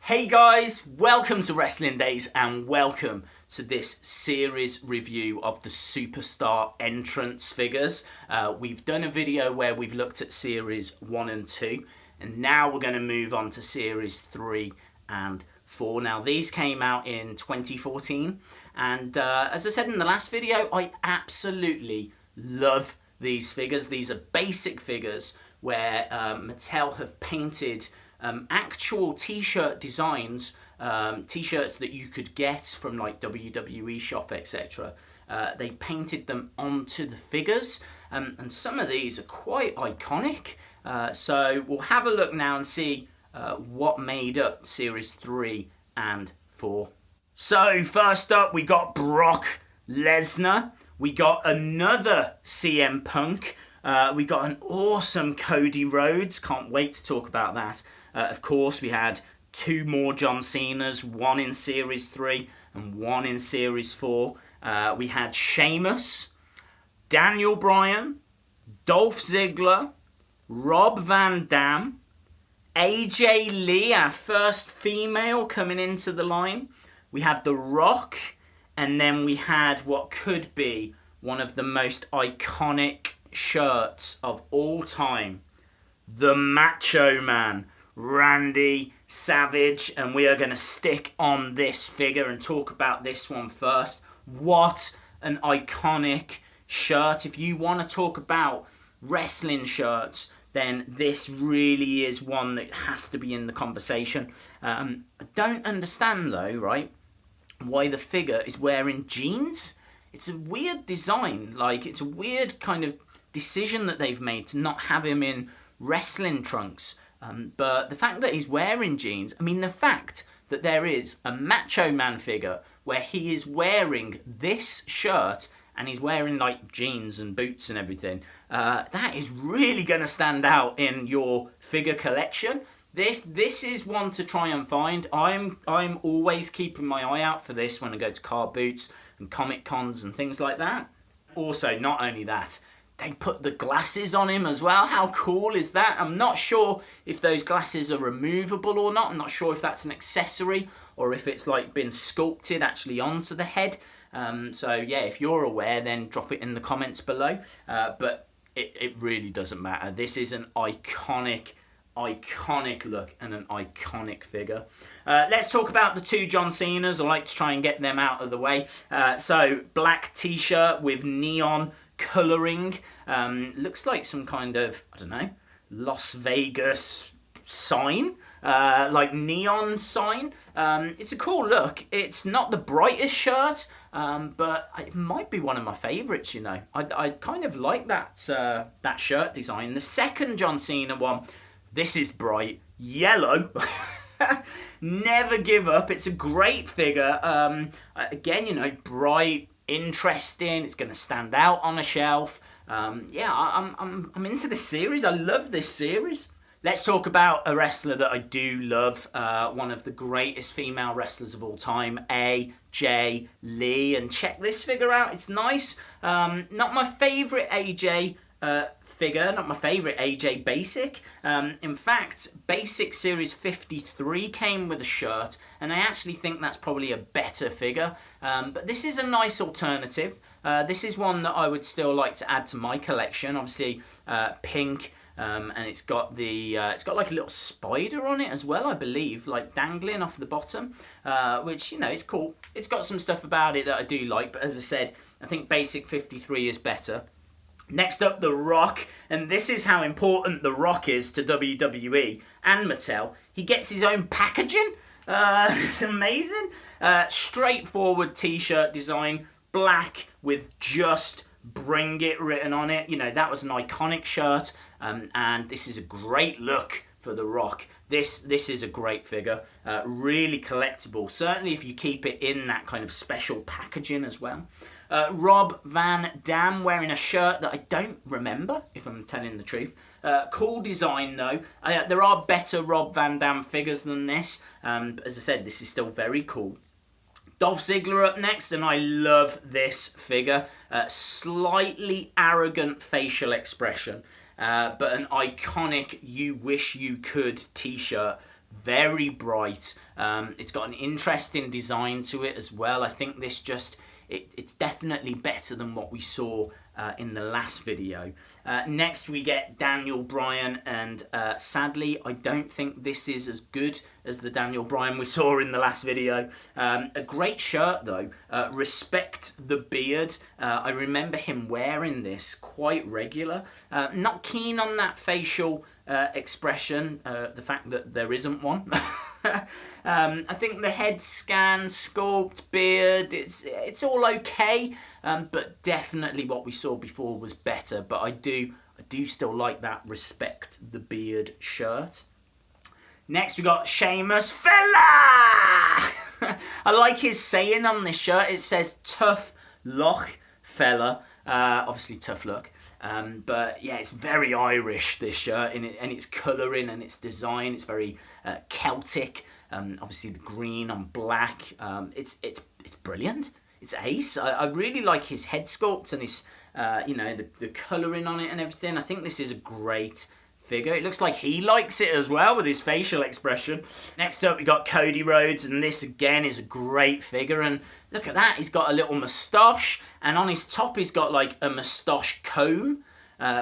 Hey guys, welcome to Wrestling Days and welcome to this series review of the Superstar entrance figures. We've done a video where we've looked at series 1 and 2 and now we're going to move on to series 3 and 4. Now these came out in 2014 and as I said in the last video, I absolutely love these figures. These are basic figures where Mattel have painted actual t-shirt designs, t-shirts that you could get from like WWE shop, etc. They painted them onto the figures, and some of these are quite iconic. So we'll have a look now and see what made up series 3 and 4. So first up we got Brock Lesnar, we got another CM Punk, we got an awesome Cody Rhodes, can't wait to talk about that. Of course, we had 2 more John Cenas, one in Series 3 and one in Series 4. We had Sheamus, Daniel Bryan, Dolph Ziggler, Rob Van Dam, AJ Lee, our first female coming into the line. We had The Rock, and then we had what could be one of the most iconic shirts of all time, the Macho Man, Randy Savage, and we are going to stick on this figure and talk about this one first. What an iconic shirt. If you want to talk about wrestling shirts, then this really is one that has to be in the conversation. I don't understand though, right, why the figure is wearing jeans. It's a weird design, like it's a weird kind of decision that they've made to not have him in wrestling trunks. But the fact that he's wearing jeans, I mean the fact that there is a Macho Man figure where he is wearing this shirt and he's wearing like jeans and boots and everything, that is really going to stand out in your figure collection. This is one to try and find. I'm always keeping my eye out for this when I go to car boots and comic cons and things like that. Also, not only that, they put the glasses on him as well. How cool is that? I'm not sure if those glasses are removable or not. I'm not sure if that's an accessory or if it's like been sculpted actually onto the head. So yeah, if you're aware, then drop it in the comments below. But it really doesn't matter. This is an iconic look and an iconic figure. Let's talk about the 2 John Cenas. I like to try and get them out of the way. So black t-shirt with neon colouring, looks like some kind of, I don't know, Las Vegas sign, like neon sign. It's a cool look. It's not the brightest shirt, but it might be one of my favourites, you know. I kind of like that that shirt design. The second John Cena one, this is bright yellow. Never give up. It's a great figure. Again, you know, bright, interesting. It's going to stand out on a shelf. Yeah, I'm into this series. I love this series. Let's talk about a wrestler that I do love. One of the greatest female wrestlers of all time, AJ Lee. And check this figure out. It's nice. Not my favourite AJ figure, not my favourite AJ Basic. In fact, Basic Series 53 came with a shirt, and I actually think that's probably a better figure. But this is a nice alternative. This is one that I would still like to add to my collection. Obviously, pink, and it's got like a little spider on it as well, I believe, like dangling off the bottom, which, you know, it's cool. It's got some stuff about it that I do like, but as I said, I think Basic 53 is better. Next up, The Rock, and this is how important The Rock is to WWE and Mattel. He gets his own packaging. It's amazing. Straightforward t-shirt design, black with just Bring It written on it. You know, that was an iconic shirt, and this is a great look for The Rock. This is a great figure, really collectible, certainly if you keep it in that kind of special packaging as well. Rob Van Dam wearing a shirt that I don't remember, if I'm telling the truth. Cool design though. There are better Rob Van Dam figures than this. But as I said, this is still very cool. Dolph Ziggler up next, and I love this figure. Slightly arrogant facial expression, but an iconic "You Wish You Could" t-shirt very bright. It's got an interesting design to it as well. I think this just, it's definitely better than what we saw in the last video. Next we get Daniel Bryan, and sadly I don't think this is as good as the Daniel Bryan we saw in the last video. A great shirt though. Respect the beard. I remember him wearing this quite regular. Not keen on that facial expression, the fact that there isn't one. I think the head scan, sculpt, beard, it's all okay, but definitely what we saw before was better. But I do still like that respect the beard shirt. Next we got Sheamus fella. I like his saying on this shirt. It says tough luck fella. Obviously tough luck. But yeah, it's very Irish, this shirt, and its colouring and its design. It's very Celtic. Obviously the green on black. It's brilliant. It's ace. I really like his head sculpt and his the colouring on it and everything. I think this is a great figure. It looks like he likes it as well with his facial expression. Next up we got Cody Rhodes, and this again is a great figure, and look at that, he's got a little moustache, and on his top he's got like a moustache comb,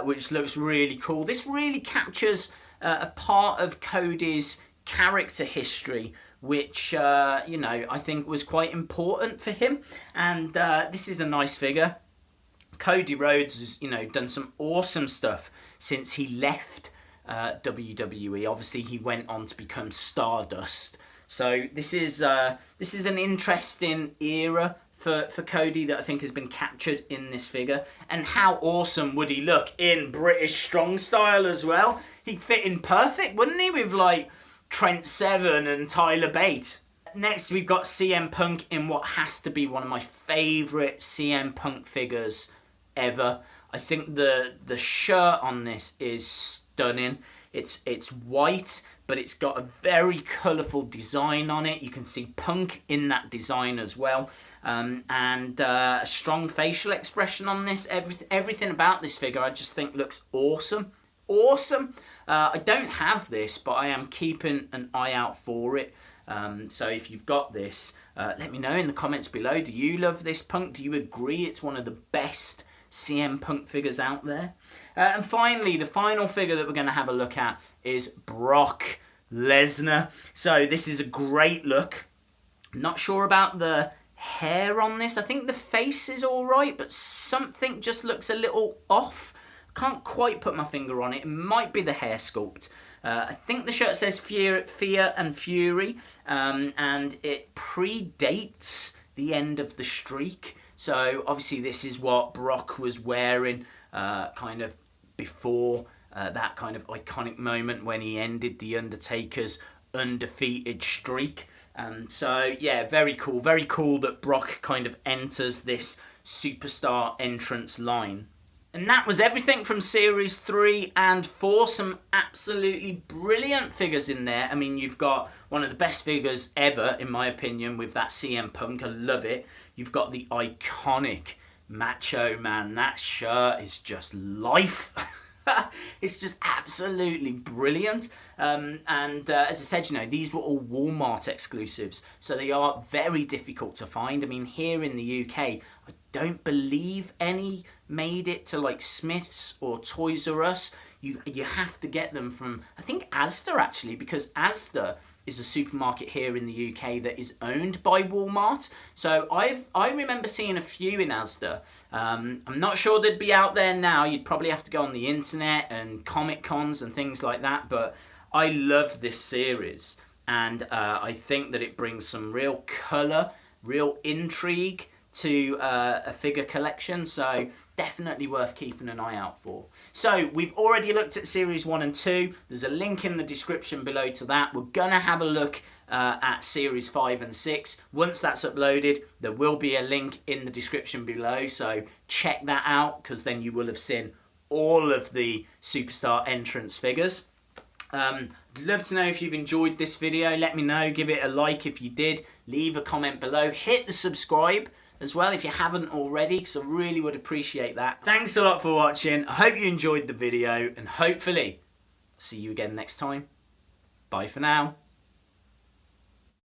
which looks really cool. This really captures a part of Cody's character history, which I think was quite important for him, and this is a nice figure. Cody Rhodes has done some awesome stuff since he left WWE. Obviously he went on to become Stardust, so this is an interesting era for Cody that I think has been captured in this figure. And how awesome would he look in British strong style as well? He'd fit in perfect, wouldn't he, with like Trent Seven and Tyler Bate. Next we've got CM Punk in what has to be one of my favourite CM Punk figures ever. I think the shirt on this is stunning. It's white, but it's got a very colourful design on it. You can see Punk in that design as well, and a strong facial expression on this. Everything about this figure I just think looks awesome. Awesome. I don't have this, but I am keeping an eye out for it. So if you've got this, let me know in the comments below. Do you love this Punk? Do you agree it's one of the best CM Punk figures out there? And finally, the final figure that we're going to have a look at is Brock Lesnar. So this is a great look. Not sure about the hair on this. I think the face is all right, but something just looks a little off. Can't quite put my finger on it. It might be the hair sculpt. I think the shirt says Fear and Fury, and it predates the end of the streak. So obviously this is what Brock was wearing kind of before that kind of iconic moment when he ended The Undertaker's undefeated streak. So yeah, very cool that Brock kind of enters this superstar entrance line. And that was everything from Series 3 and 4. Some absolutely brilliant figures in there. I mean, you've got one of the best figures ever, in my opinion, with that CM Punk. I love it. You've got the iconic Macho Man. That shirt is just life. It's just absolutely brilliant. As I said, these were all Walmart exclusives, so they are very difficult to find. I mean, here in the UK, I don't believe any made it to like Smith's or Toys R Us. You have to get them from, I think, Asda actually, because Asda is a supermarket here in the UK that is owned by Walmart. So I remember seeing a few in Asda. I'm not sure they'd be out there now. You'd probably have to go on the internet and Comic Cons and things like that. But I love this series, and I think that it brings some real colour, real intrigue to a figure collection, so definitely worth keeping an eye out for. So we've already looked at Series 1 and 2. There's a link in the description below to that. We're gonna have a look at Series 5 and 6. Once that's uploaded, there will be a link in the description below, so check that out, because then you will have seen all of the Superstar entrance figures. I'd love to know if you've enjoyed this video. Let me know, give it a like if you did, leave a comment below, hit the subscribe as well if you haven't already, because I really would appreciate that. Thanks a lot for watching. I hope you enjoyed the video, and hopefully see you again next time. Bye for now.